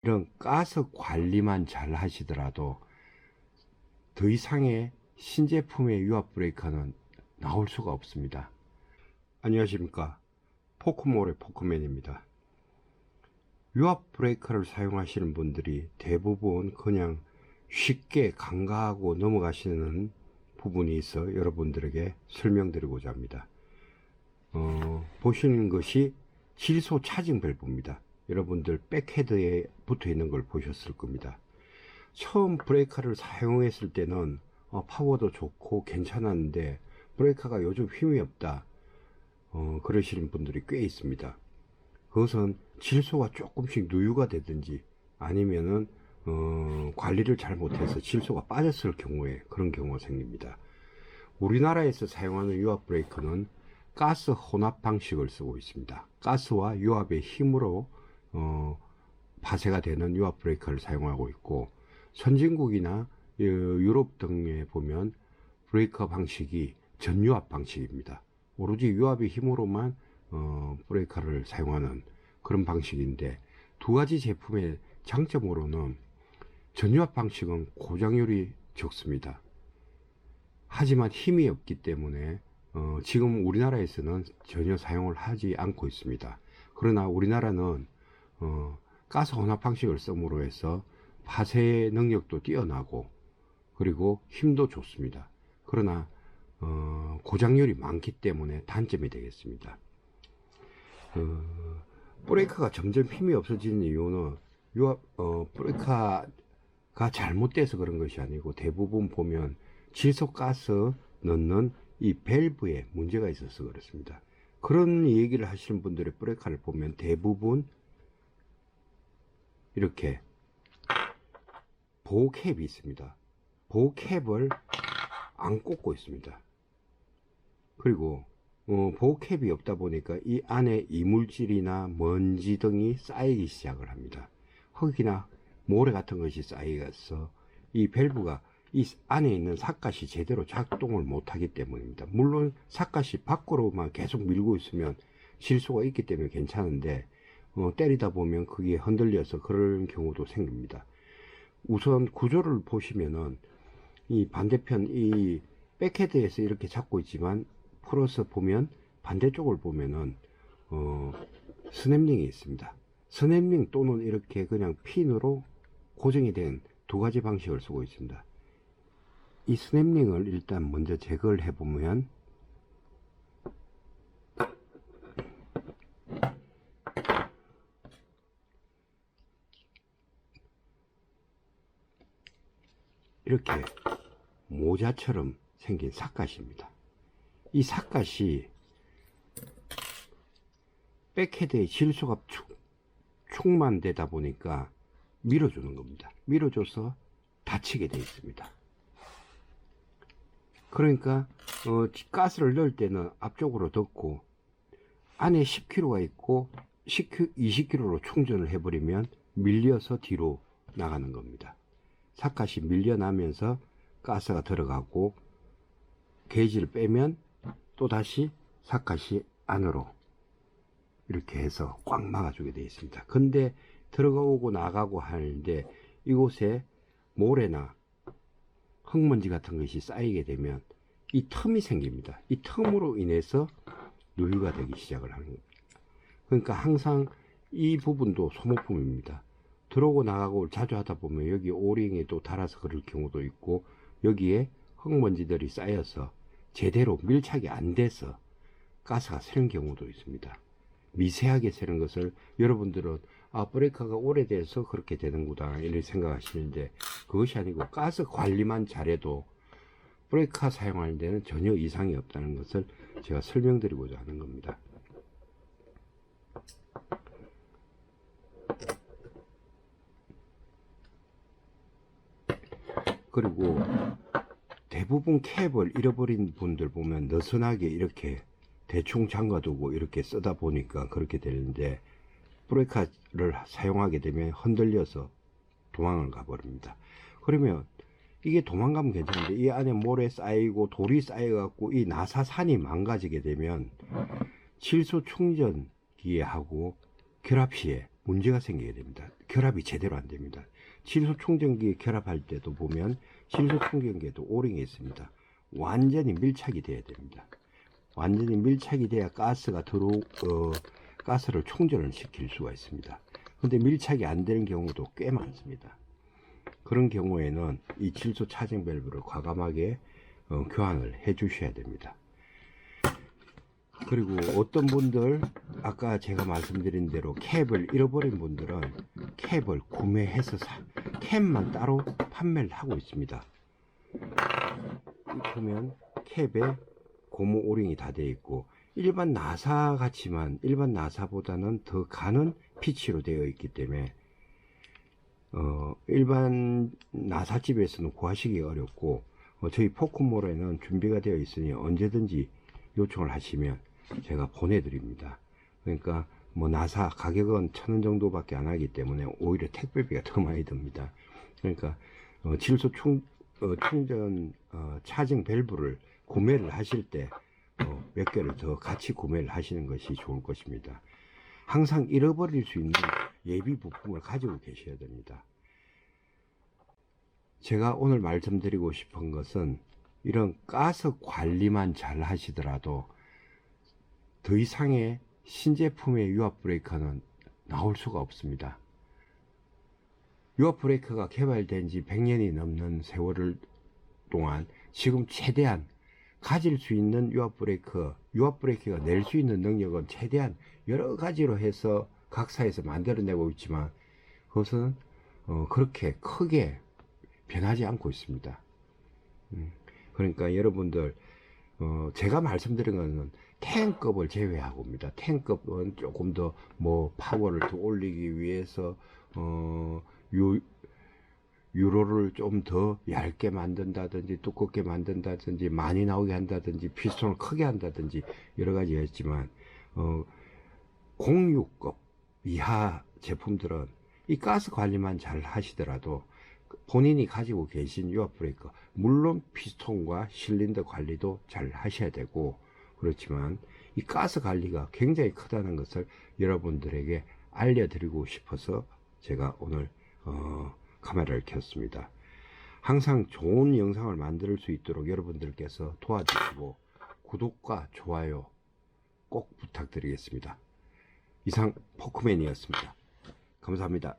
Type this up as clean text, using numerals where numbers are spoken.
이런 가스 관리만 잘 하시더라도 더 이상의 신제품의 유압 브레이커는 나올 수가 없습니다. 안녕하십니까, 포크몰의 포크맨입니다. 유압 브레이커를 사용하시는 분들이 대부분 그냥 쉽게 간과하고 넘어가시는 부분이 있어 여러분들에게 설명드리고자 합니다. 보시는 것이 질소 차징 밸브입니다. 여러분들 백헤드에 붙어 있는 걸 보셨을 겁니다. 처음 브레이커를 사용했을 때는 파워도 좋고 괜찮았는데 브레이커가 요즘 힘이 없다, 그러시는 분들이 꽤 있습니다. 그것은 질소가 조금씩 누유가 되든지 아니면은 관리를 잘못해서 질소가 빠졌을 경우에 그런 경우가 생깁니다. 우리나라에서 사용하는 유압 브레이커는 가스 혼합 방식을 쓰고 있습니다. 가스와 유압의 힘으로 파쇄가 되는 유압 브레이커를 사용하고 있고, 선진국이나 유럽 등에 보면 브레이커 방식이 전유압 방식입니다. 오로지 유압의 힘으로만 브레이커를 사용하는 그런 방식인데, 두 가지 제품의 장점으로는 전유압 방식은 고장률이 적습니다. 하지만 힘이 없기 때문에 지금 우리나라에서는 전혀 사용을 하지 않고 있습니다. 그러나 우리나라는 가스 혼합 방식을 씀으로 해서 파쇄 능력도 뛰어나고 그리고 힘도 좋습니다. 그러나 고장률이 많기 때문에 단점이 되겠습니다. 브레이커가 점점 힘이 없어지는 이유는 브레이커가 잘못돼서 그런 것이 아니고, 대부분 보면 질소가스 넣는 이 밸브에 문제가 있어서 그렇습니다. 그런 얘기를 하시는 분들의 브레이커를 보면 대부분 이렇게 보호캡이 있습니다. 보호캡을 안 꽂고 있습니다. 그리고 보호캡이 없다 보니까 이 안에 이물질이나 먼지 등이 쌓이기 시작을 합니다. 흙이나 모래 같은 것이 쌓여서 이 밸브가 이 안에 있는 삿갓이 제대로 작동을 못하기 때문입니다. 물론 삿갓이 밖으로만 계속 밀고 있으면 질소가 있기 때문에 괜찮은데 때리다 보면 그게 흔들려서 그런 경우도 생깁니다. 우선 구조를 보시면은 이 반대편 이 백헤드에서 이렇게 잡고 있지만 풀어서 보면 반대쪽을 보면은 스냅링이 있습니다. 스냅링 또는 이렇게 그냥 핀으로 고정이 된 두 가지 방식을 쓰고 있습니다. 이 스냅링을 일단 먼저 제거를 해보면 이렇게 모자처럼 생긴 삿갓입니다. 이 삿갓이 백헤드의 질소가 충만되다 보니까 밀어주는 겁니다. 밀어줘서 닫히게 되어 있습니다. 그러니까 가스를 넣을 때는 앞쪽으로 덮고 안에 10kg가 있고 20kg로 충전을 해버리면 밀려서 뒤로 나가는 겁니다. 삿갓이 밀려나면서 가스가 들어가고 게이지를 빼면 또 다시 삿갓이 안으로 이렇게 해서 꽉 막아주게 되어 있습니다. 근데 들어가고 나가고 하는데 이곳에 모래나 흙먼지 같은 것이 쌓이게 되면 이 틈이 생깁니다. 이 틈으로 인해서 누유가 되기 시작을 하는 겁니다. 그러니까 항상 이 부분도 소모품입니다. 들어오고 나가고 자주 하다 보면 여기 오링이 또 닳아서 그럴 경우도 있고, 여기에 흙먼지들이 쌓여서 제대로 밀착이 안 돼서 가스가 새는 경우도 있습니다. 미세하게 새는 것을 여러분들은 브레이커가 오래돼서 그렇게 되는구나 이렇게 생각하시는데, 그것이 아니고 가스 관리만 잘해도 브레이커 사용하는 데는 전혀 이상이 없다는 것을 제가 설명드리고자 하는 겁니다. 그리고 대부분 캡을 잃어버린 분들 보면 느슨하게 이렇게 대충 잠가두고 이렇게 쓰다 보니까 그렇게 되는데, 브레이커를 사용하게 되면 흔들려서 도망을 가버립니다. 그러면 이게 도망가면 괜찮은데 이 안에 모래 쌓이고 돌이 쌓여갖고 이 나사산이 망가지게 되면 질소 충전기하고 결합 시에 문제가 생기게 됩니다. 결합이 제대로 안 됩니다. 질소 충전기에 결합할 때도 보면 질소 충전기에도 오링이 있습니다. 완전히 밀착이 돼야 됩니다. 완전히 밀착이 돼야 가스를 충전을 시킬 수가 있습니다. 근데 밀착이 안 되는 경우도 꽤 많습니다. 그런 경우에는 이 질소 차징 밸브를 과감하게 교환을 해 주셔야 됩니다. 그리고 어떤 분들, 아까 제가 말씀드린 대로 캡을 잃어버린 분들은 캡을 구매해서 캡만 따로 판매를 하고 있습니다. 보면 캡에 고무 오링이 다 되어 있고, 일반 나사 같지만 일반 나사보다는 더 가는 피치로 되어 있기 때문에 일반 나사집에서는 구하시기 어렵고, 저희 포크몰에는 준비가 되어 있으니 언제든지 요청을 하시면 제가 보내드립니다. 그러니까 뭐 나사 가격은 1,000원 정도밖에 안 하기 때문에 오히려 택배비가 더 많이 듭니다. 그러니까 질소 충전 차징 밸브를 구매를 하실 때 몇 개를 더 같이 구매를 하시는 것이 좋을 것입니다. 항상 잃어버릴 수 있는 예비 부품을 가지고 계셔야 됩니다. 제가 오늘 말씀드리고 싶은 것은, 이런 가스 관리만 잘 하시더라도 더 이상의 신제품의 유압 브레이커는 나올 수가 없습니다. 유압 브레이커가 개발된 지 100년이 넘는 세월 동안 지금 최대한 가질 수 있는 유압 브레이크가 낼 수 있는 능력은 최대한 여러 가지로 해서 각사에서 만들어내고 있지만, 그것은 그렇게 크게 변하지 않고 있습니다. 그러니까 여러분들, 제가 말씀드린 것은 10급을 제외하고입니다. 10급은 조금 더 뭐 파워를 더 올리기 위해서 유로를 좀 더 얇게 만든다든지 두껍게 만든다든지 많이 나오게 한다든지 피스톤을 크게 한다든지 여러 가지가 있지만, 06급 이하 제품들은 이 가스 관리만 잘 하시더라도 본인이 가지고 계신 유압 브레이커, 물론 피스톤과 실린더 관리도 잘 하셔야 되고, 그렇지만 이 가스 관리가 굉장히 크다는 것을 여러분들에게 알려드리고 싶어서 제가 오늘 카메라를 켰습니다. 항상 좋은 영상을 만들 수 있도록 여러분들께서 도와주시고 구독과 좋아요 꼭 부탁드리겠습니다. 이상 포크맨이었습니다. 감사합니다.